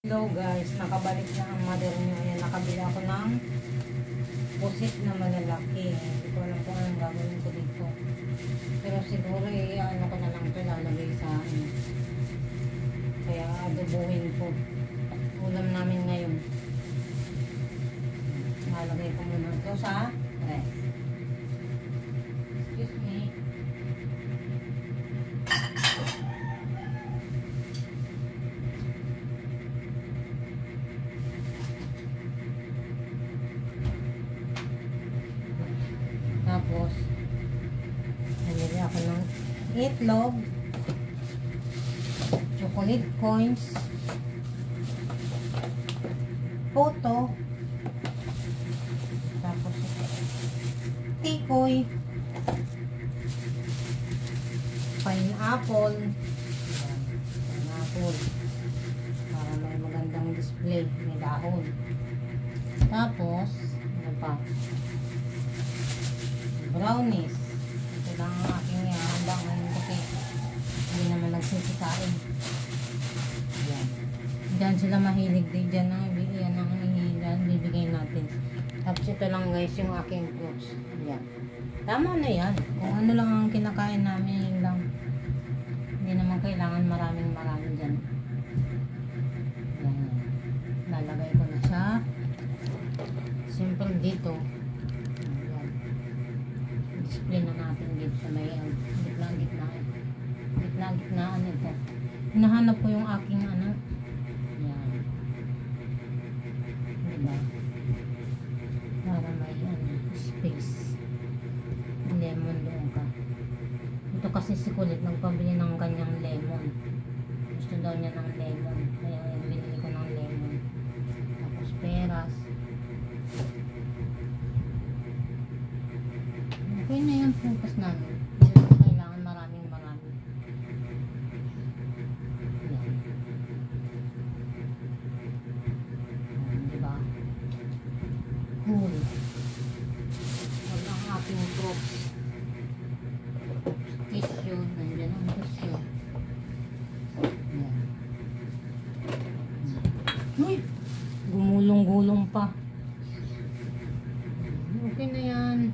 Hello guys, nakabalik na ang mother nyo. Ayan, nakabili ako ng pusit na malalaki. Hindi ko alam kung anong gagawin ko dito. Pero siguro ano ko na lang ito lalagay sa ano. Kaya adobuhin ko. Ulam namin ngayon. Lalagay ko muna ito sa ref. Excuse me. Tapos, nalili ako ng itlog, chocolate coins, puto, tapos tikoy, pineapple, para may magandang display, may dahon. Tapos, ano pa? Brownies. Ito lang ang aking handa ngayon kasi hindi naman nagsisikain. Yan. Diyan sila mahilig din. Diyan ang bibigay natin. Tapos ito lang guys yung aking fruits. Yan. Tama na yan. Kung ano lang ang kinakain namin yun lang. Hindi naman kailangan maraming dyan. Yan. Lalagay ko na siya. Simple dito. Display na natin dito sa may gitnaan ito. Hinahanap ko yung aking ano. Yan. Diba? Para may space. Lemon doon ka. Ito kasi si Kulit nagpabili ng kanyang lemon. Gusto daw niya ng lemon. Kaya binili ko ng lemon. Tapos peras. Okay na yung focus namin. Hindi naman kailangan maraming. Yan. Diba? Cool. Wala ang ating props. Tissue. Nandiyan ang tissue. Yan. Uy! Gumulong-gulong pa. Okay na yan.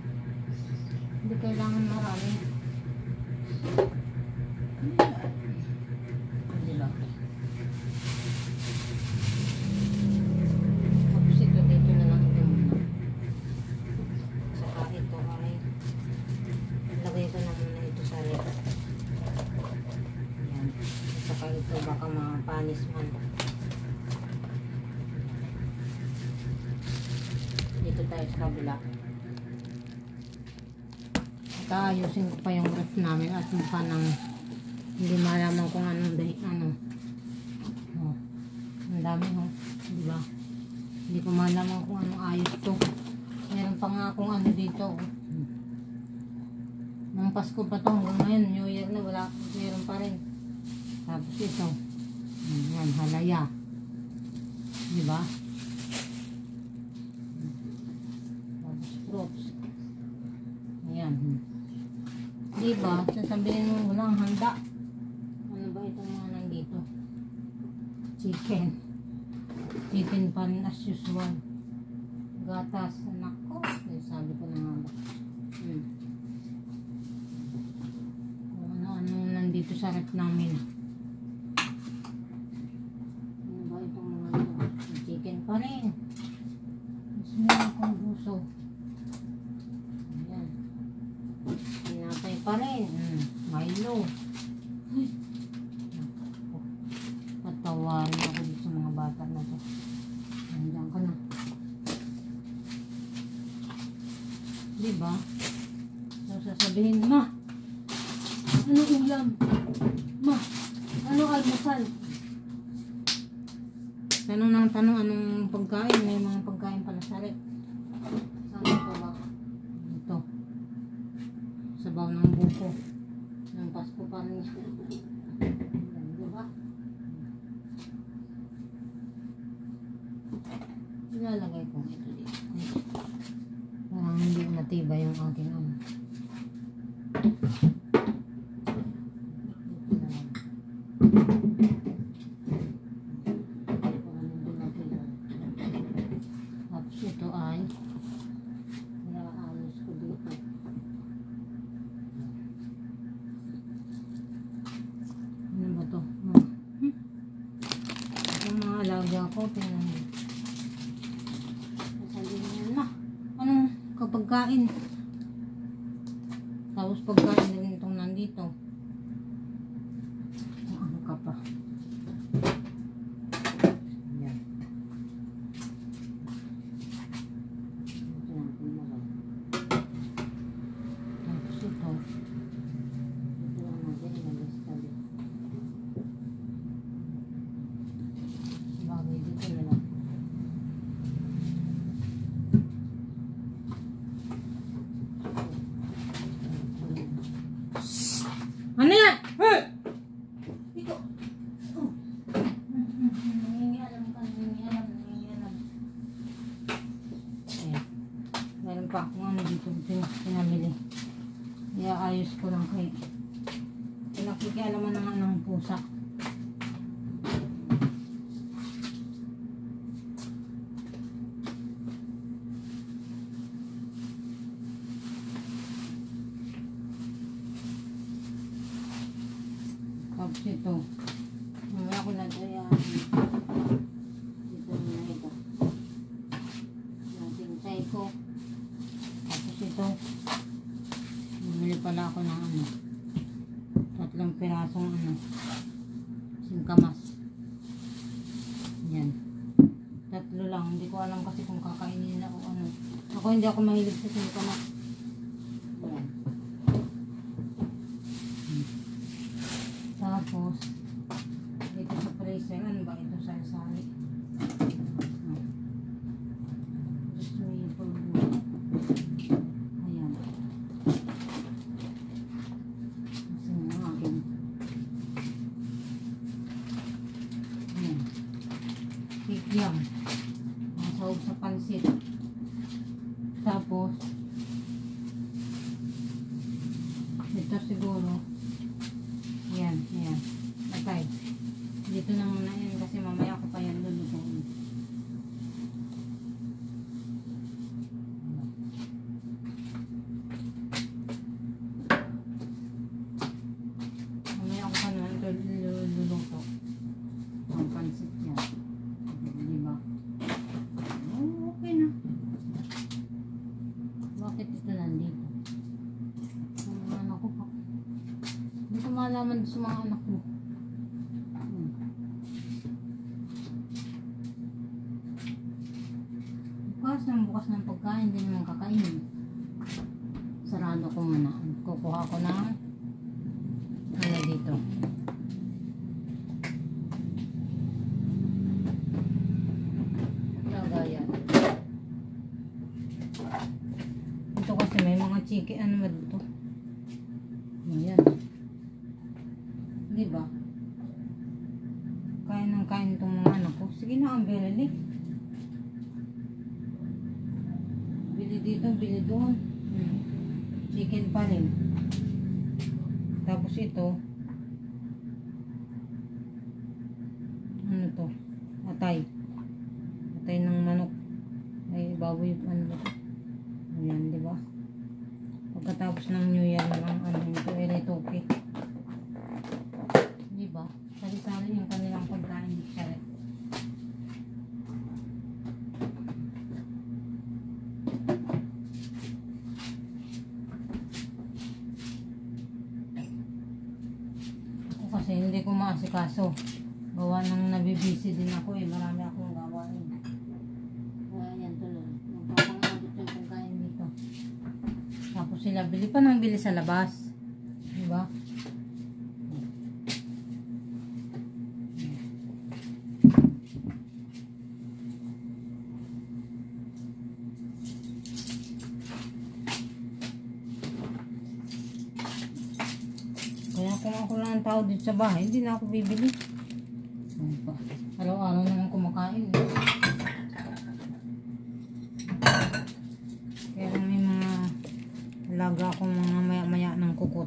Hindi kailangan marami. Diba? Tapos ito dito na lang ito muna. Saka ito ay lagay ko na muna ito sa ref. Yan. Saka ito baka mapanis man. Dito tayo sa kabila. Ayusin ko pa yung ref namin at mukha ng hindi malaman kung anong oh, ang dami diba? Hindi ko malaman kung anong ayos to. Meron pa nga akong ano dito nang Pasko pa to hanggang ngayon New Year na wala, meron pa rin. Tapos ito yan, halaya diba? Tapos fruits ayan. Diba? Sasabihin mo walang handa. Ano ba itong mga nandito? Chicken. Chicken pa rin as usual. Gatas. Anak ko. Sabi ko na nga ba. Ano nandito sa rep namin. Ano ba itong mga nandito? Chicken pa rin. Mas meron kong gusto. Pa rin. Milo. Patawarin ako dito sa mga bata na to. Nandiyan ka na. Diba? So, sasabihin, Ma, anong ulam? Ma, anong almusal? Tanong ng tanong anong pagkain. May mga pagkain pala sa rep. Saan ito ba? Ito. Sabaw ng buko ng Pasko pa rin siya. Diba? Ilalagay ko ito dito. Parang hindi matibay yung aking ano. Ito na lang. alaga ko, tingnan mo. Sasabihin na. Anong kapagkain? Tapos pagkain na rin itong nandito. Ano ka pa? Yan. Tapos ito. Ito lang natin. Ilagay sa tabi. Bagay dito na lang. Ano yan? Ito. Nangingialam ka, nangingialam. Ayan. Meron pa akong ano dito pinamili. Iaayos ko lang kay pinakikialaman naman ng pusa. Tapos ito, mamaya ko na ito yan. Dito na ito. Nating psycho. Tapos ito, bumili pala ako ng ano, 3 pirasong ano, singkamas. Yan. 3 lang, hindi ko alam kasi kung kakainin na o ano. Ako hindi ako mahilig sa singkamas. Yan. Tapos, dito sa freezer, ano ba ito sa sari? Just may pulbo. Ayan. Kasi nga akin. Ayan. Kikyam. Masahog sa pansit. Tapos, ito siguro. Ayan, ayan. Okay. Dito na muna yan kasi mamaya ko pa yan lulutuin. Mamaya ko pa naman ito luluto. Ang pansit yan. Diba? Oh, okay na. Bakit ito nandito? Ang anak ko pa. Hindi ko malaman sa mga anak ko. Bukas ng pagkain, hindi naman kakainin. Sarado ko muna. Kukuha ko ng ano dito. Lagayan. Ito kasi may mga chicken. Ano ba dito? Ayan. Diba? Kain ng kain itong mga anak ko. Sige na ang bilili. Bili dito, bili doon. Chicken pa rin. Tapos ito. Ano to? Atay. Atay ng manok. Ay, baboy. Ano ba? Ayan, diba? Pagkatapos ng New Year ng ano ito, eretoke. Diba? Sari-sari yung kanilang pagkain di charet. Ako kasi hindi ko maasikaso. Gawa nang nabibisi din ako eh. Marami akong gawain. Kaya yan tuloy. Magpapangabot yung pagkain dito. Tapos sila bili pa ng bili sa labas. Diba? Kaya kung ako lang ang tao dito sa bahay, hindi na ako bibili. Araw-araw naman kumakain. Kaya may mga alaga akong mga maya-maya ng kukot.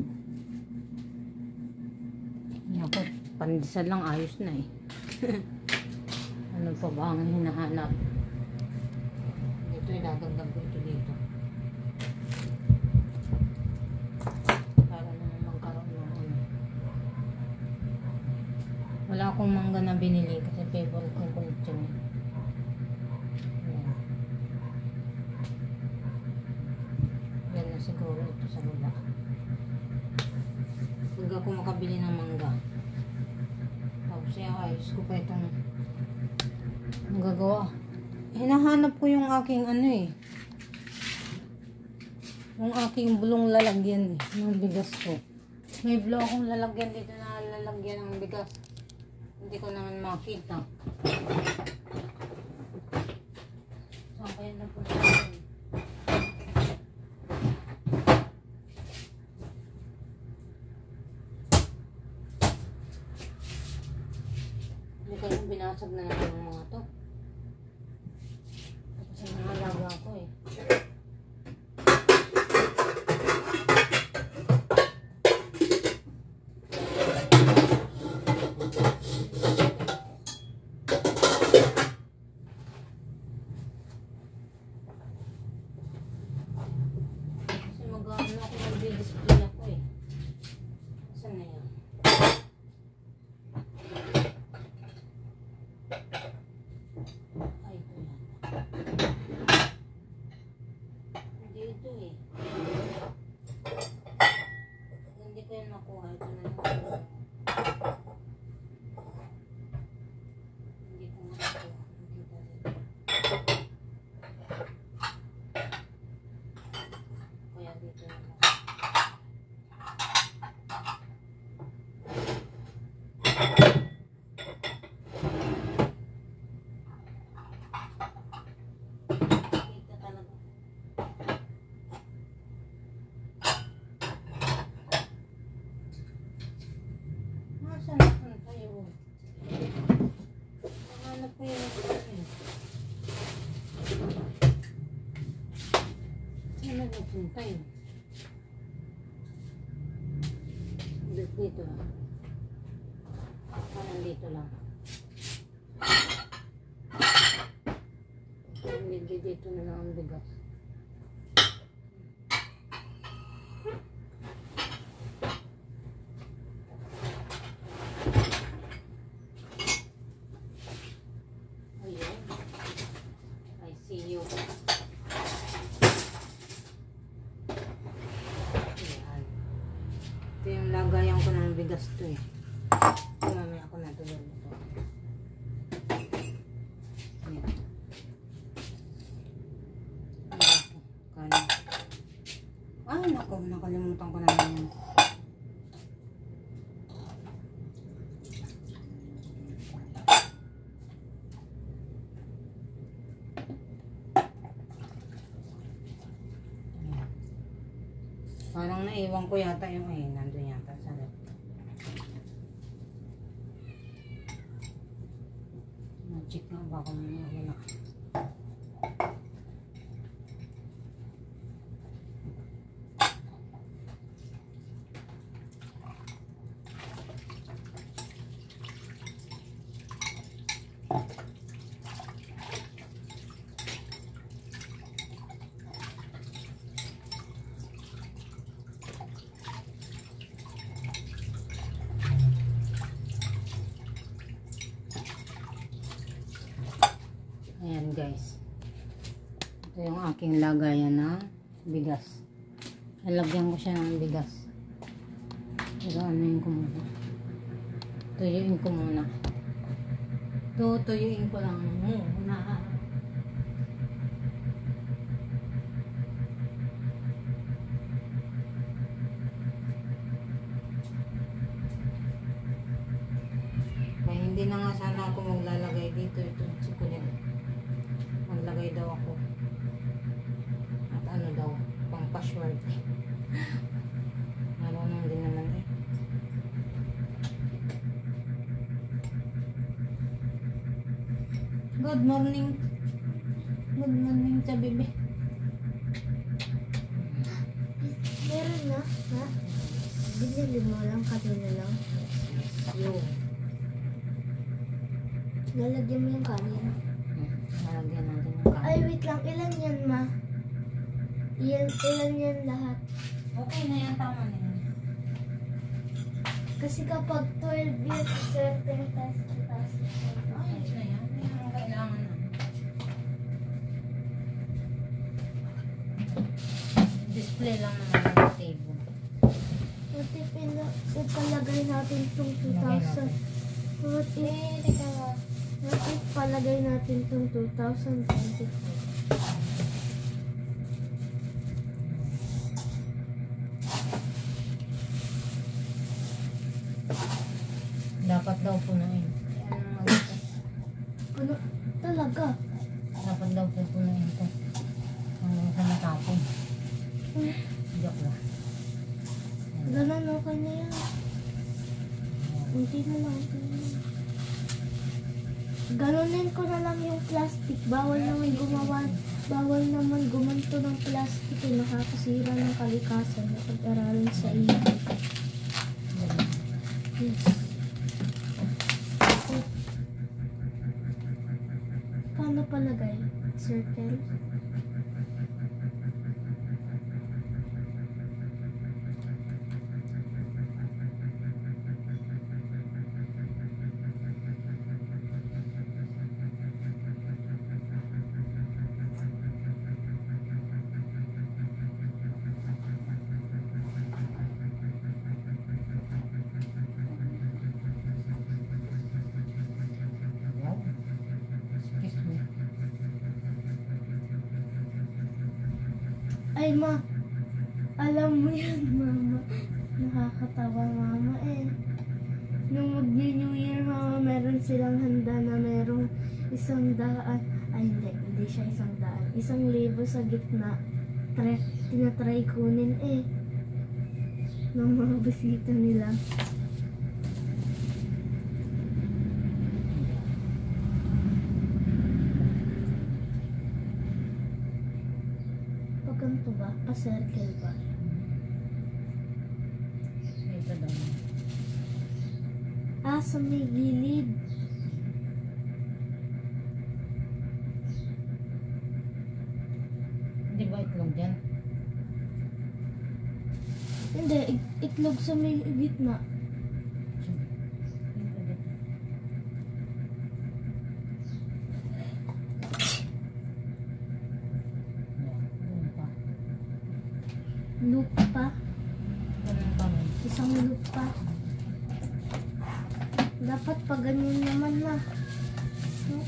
Ako, pandesal lang ayos na eh. Ano pa ba ang hinahanap? Ito ilalagdag ko ito dito. Para naman magkaroon ng ano. Wala akong mangga na binili kasi favorite ko bumili ng mangga. Tapos ayos ko pa itong magagawa. Hinahanap ko yung aking ano eh. Yung aking bulong lalagyan ng bigas ko. May blow akong lalagyan dito na lalagyan ng bigas. Hindi ko naman makita. Saan kaya napunta yun? Hindi ko yung binasag na naman ng mga to. Kasi nangalaga ako eh. Kasi mag-ano ako mag-display ako eh. Saan na yan? Ay, ito yan. Hindi ito eh. Hindi ko yan makuha. Ito na lang. Hindi ko makuha. Nakita dito. Kaya dito na lang. Kita talaga. Nasaan na punta yun? Hanap ko yung ano. Saan na napunta yun? Dito lang. Nandito lang. Dito na lang ang bigas. Ayun. I see you. Ayan. Ito yung lagayan ko ng bigas to eh. Mamaya ako natulog ito. Ayan. Kanin. Ay, naku. Nakalimutan ko na yun. Parang naiwan ko yata yung nandun yata sa loob. Check na ba kung wala. Ayan guys. Ito yung aking lagayan na bigas. Nalagyan ko siya ng bigas. Pero ano ko muna. Tuyuin ko muna. Tuyuin ko lang muna. Kaya hindi na nga sana ako maglalagay dito. Ito si Kuya. Maglagay daw ako. At ano daw, pang password. Marunong din naman eh. Good morning. Good morning sa bebe. Meron na, ha? Binili mo lang, kanina lang. Yo. Lalagyan mo yung kanin. Nalagyan natin yung Ay, kanin. wait lang. Ilan yan, ma? Ilan yan lahat? Okay na yan, tama na yan. Kasi kapag 12 years, certain test. Ayos na yan. Yan ang kailangan na. Display lang naman ng table. What if ipalagay natin itong Lagay 2,000? natin. What if palagay natin itong 2024? Dapat daw punuin. Ano? Talaga? Dapat daw pupunuin ito. Hanggang sa matapon. Joke lang. Ganun, okay na yan. Hindi na lang. Ganunin ko na lang yung plastic. Bawal naman gumanto ng plastic. Nakakasira ng kalikasan. Napag-aralan sa iyo. Yes. Paano palagay? Circle? Wow. Excuse me. Ay, ma. Alam mo yan, mama. Nakakatawa, mama eh. Nung mag-New Year, mama, meron silang handa na merong 100. Ay, hindi siya 100. 1,000 sa gitna. Tinatry kunin eh. Ng mga bisita nila. Pag ganito ba? Pa-circle ba? Ito daw. Ah, sa may gilid. Hindi ba itlog dyan? Hindi, itlog sa may gitna. Doon pa. Loop pa. Ganun pa rin. Isang loop pa. Dapat pa ganyan naman na. No?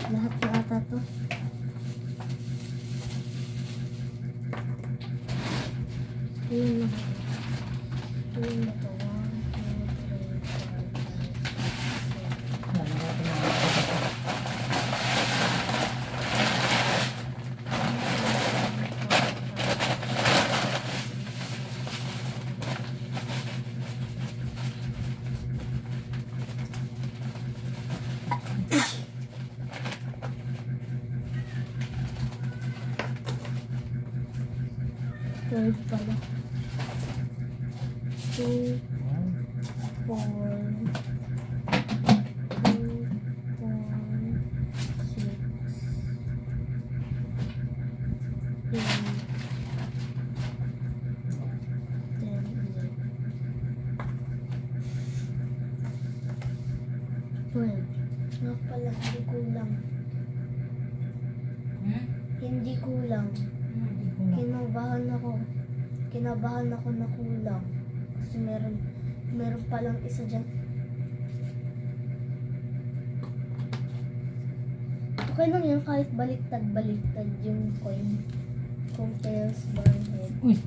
Lahat na ata to. Ayun na. Ayun na to. 1, 2, 3, 4, 5, 6, 7. Lalo natin na. Third pala. 2, Wow. 4, 2, 4, 6, 8, 10, 11, 12. Nga pala, hindi kulang. Hmm? Hindi kulang. Hindi ko na. Kinabahan ako na kulang. Kasi meron palang isa dyan. Okay lang yan kahit baliktad yung coin. Kung tails, barn head. Uy!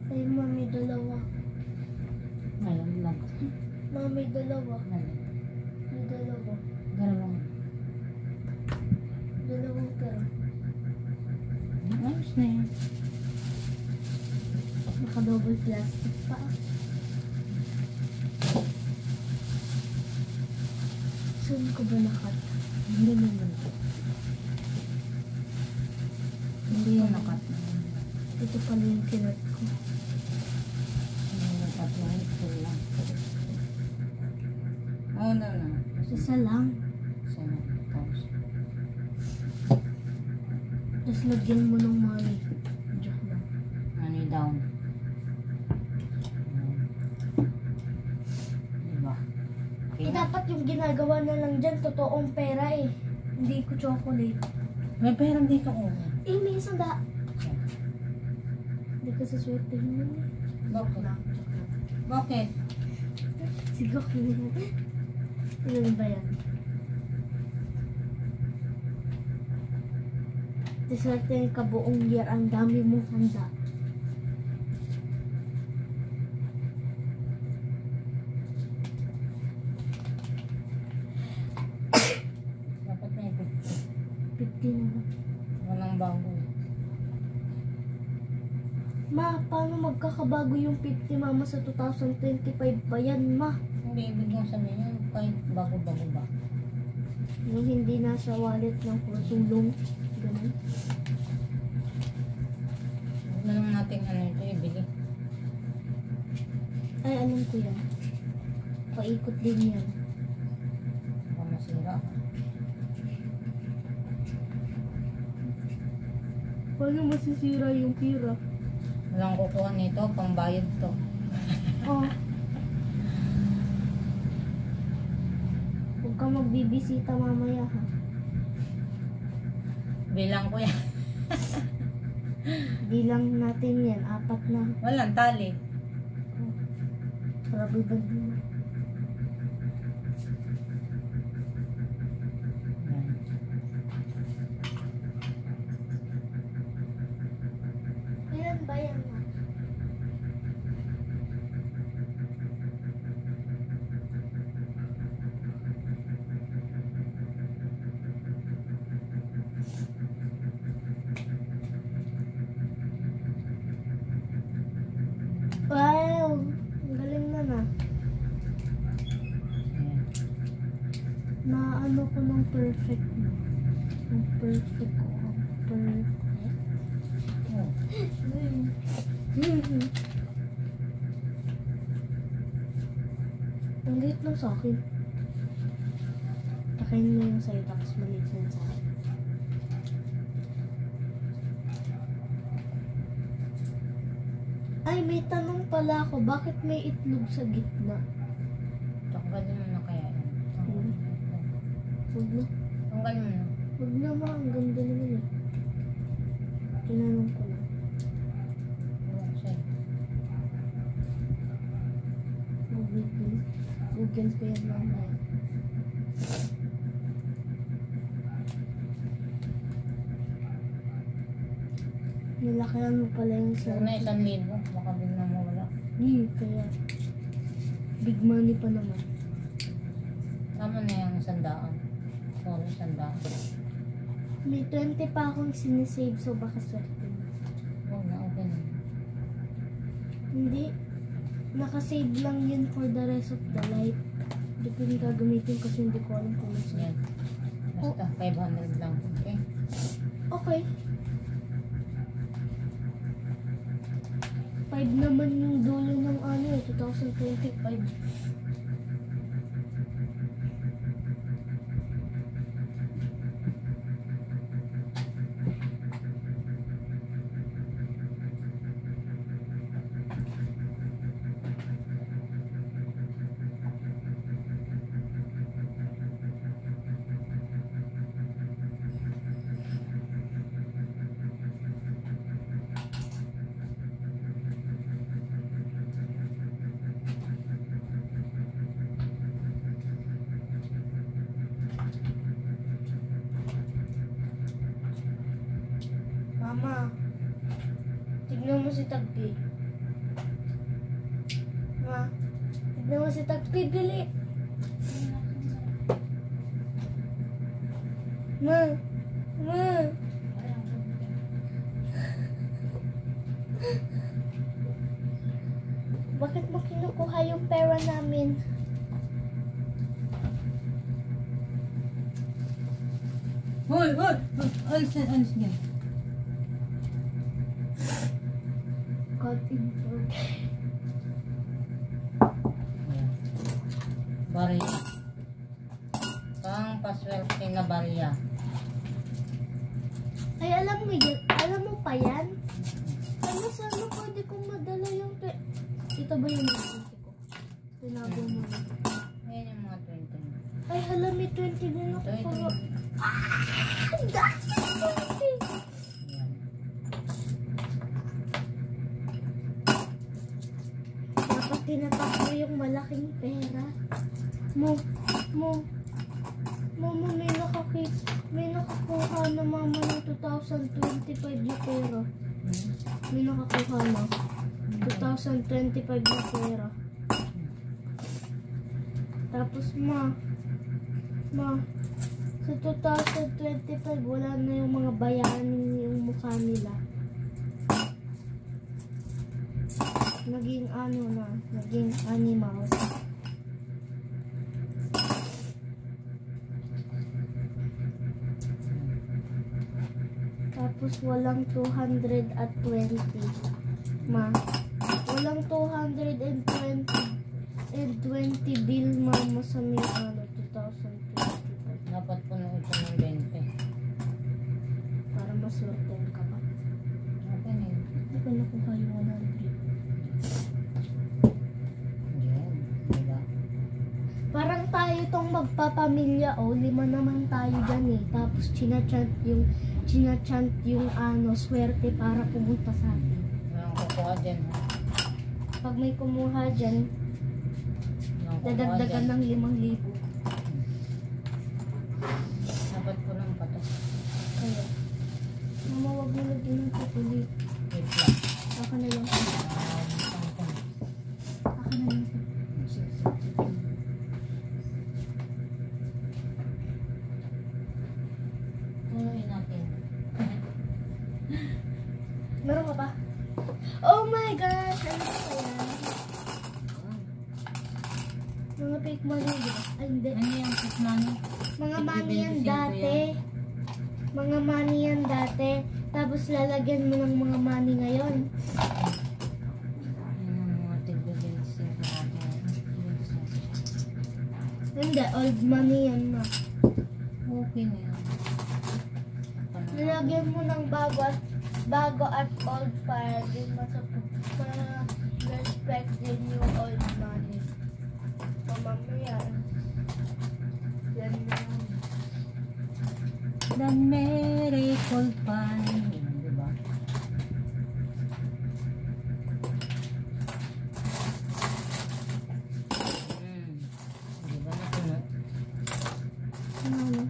Ay, mami, dalawa. Ngayon lang. Mami, dalawa. Ngayon. May dalawa. Dalawang. Dalawang pera. Ayos na yan. Naka-double plastic pa. Saan ko ba nakat? Hindi naman. Hindi yung nakat na. Ito pala yung kinat ko. Hindi yung nakat na. Ito lang. Oh, no. Isa lang. Sana. lagyan mo ng money. Joke lang. Money down. Diba? Eh, dapat yung ginagawa na lang dyan, totoong pera eh. Hindi ko chocolate. May perang dito ko. Eh, may isang Hindi ka saswertehin mo eh. Bakit? Joke lang. Bakit? Sigok na yan. Ano ba yan? Diswerte yung kabuong year, ang dami mong handa. Dapat may 50 na lang. walang bago. Ma, paano magkakabago yung 50 mama sa 2025 pa yan, ma? Hindi ibig kong sabihin yun, kahit bago-bago ba? Yung hindi nasa wallet ng kursulong. Ganun. Huwag na lang natin ano ito, ibili. Ay, alam ko yan. Paikot din yan. Baka masira. Paano masisira yung pira? Walang kukuha nito, pangbayad to. Oh. Huwag ka magbibisita mamaya ha. Bilang ko yan. Bilang natin yan, 4 na. Walang tali. Grabe ba din? Yan. Ilan ba yan ma? Wow! Ang galing na na. Yan. Na ano ko ng perfect na. Ang perfect ko. Ang perfect. Oh. Ang liit lang sa akin. Takayin mo yung sa'yo tapos maliit lang sa akin. Ay, may tanong pala ako. Bakit may itlog sa gitna? Tanggalin mo na kaya yan. Huwag na. Tanggalin mo na. Huwag na ma. Ang ganda naman eh. Tinanong ko lang. Ewan ko sa'yo. Google ko yan mamaya. Nilakayan mo pala yung Huwag na 1,000. Baka biglang mawala. Kaya big money pa naman. Tama na yung 100. Sorry, 100. May 20 pa akong sinisave so baka swerte na. Huwag na, okay na. Hindi. Nakasave lang yun for the rest of the life. Hindi ko yung gagamitin kasi hindi ko alam kung nasa. Yan. Basta 500 lang. Okay? Okay. 5 naman yung dulo ng ano eh, 2025. Mama, tignan mo si Tagpi. Ma, tignan mo si Tagpi, bili. Ma, ma. Bakit mo kinukuha yung pera namin? Hoy! Hoy! Alis yan, alis yan. God in front. Barya. Pang paswerte na barya. Ay, alam mo yan? Alam mo pa yan? Ano sana pwede kong madala yung... Ito ba yung mga 20 ko? Tinago mo na. Ayan yung mga 20. Ay, hala, may 20 din ako. Ito. Ah! Ang dami! Ayan. Dapat tinapak mo yung malaking pera. May nakakuha na mama ng 2025 na pera. May nakakuha na 2025 na pera. Tapos sa 2025 wala na yung mga bayanin yung mukha nila. Naging naging animals. Tapos walang 220. Walang 220 bill mama sa may 2025. Dapat puno ito ng 20. Para maswerten ka pa. Okay na yun. Hindi ko nakuha yung 100. Ayan. Diba? Parang tayo tong magpapamilya, 5 naman tayo dyan eh. Tapos chinachant yung swerte para pumunta sa atin. Walang kukuha dyan. Ha? Pag may kumuha dyan, Walang kukuha dadagdagan dyan. ng 5,000. Dapat puno pa to. Kaya, mama, wag mo lagyan ng kukulit. Wait lang. Ako na lang. Tangkong. Ako na lang. Punuin natin. Meron ka pa? Oh my gosh! Ano pa yan? Mga fake money, di ba? Ay, hindi. Ano yung quick money? Mga Tig- money yan 25 dati. Mga money yan dati. Tapos lalagyan mo ng mga money ngayon. Yan ang mga tig-bills yung natin. Hindi, old money yan ma. Okay na yan. Lalagyan mo ng bago at old para din respect din yung old money. Mamamaya. Yan na. The miracle pine. Yan, diba? Diba na puno? Ano?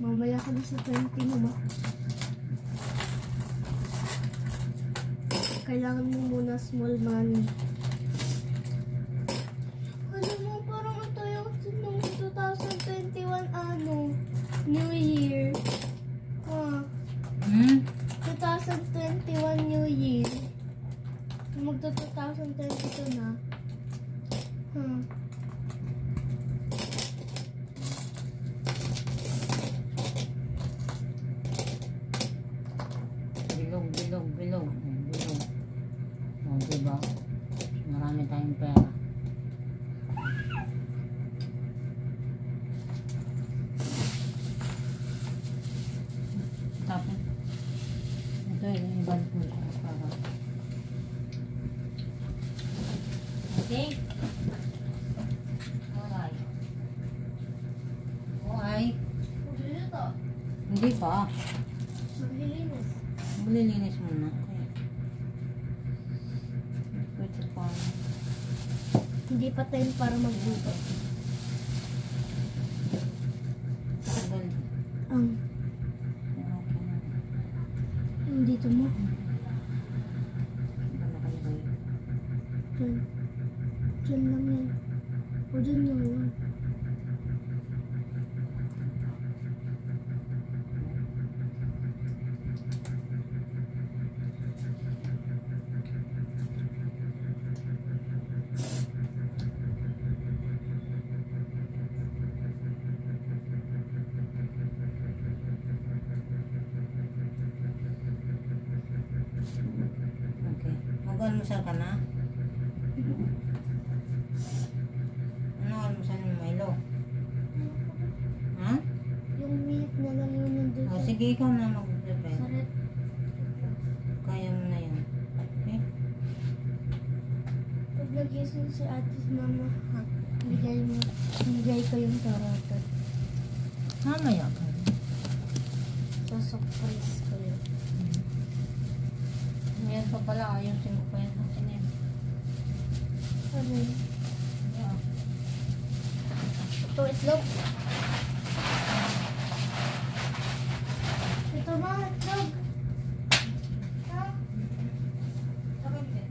Mamaya ka na sa 20 mo ba? Kailangan mo muna small money. Alam mo, parang ito yung 2021 New Year. 2021 New Year. Magto-2022 na. Bilog. Bilog. O, diba? Marami tayong pera. Tapos, ito yung ibang po siya para. Okay? Alright. Okay. Hindi pa. Maglilinis. Malilinis muna. Okay. Pwede pa. Hindi pa time para magluto. Tagal. Dito mo. Nakalagay. Diyan lang yan. O dyan yan. Okay. Mag-almusal ka na? Ano almusal mo, Milo? Ha? Yung milk na lang yun nandun. O, sige. Sige, ikaw na mag-prepare. Saret. Kaya mo na yan. Okay? Pag nagising si ate si mama, ha, bigay ko yung tarotot. Mamaya ka. Surprise ko yun. Ayan pa pala, ayusin ko pa yan sa akin yan. Ano yun? Yeah. Ito, itlog. Ito ba, itlog? Ha? Sakit din.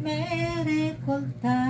Miracle time.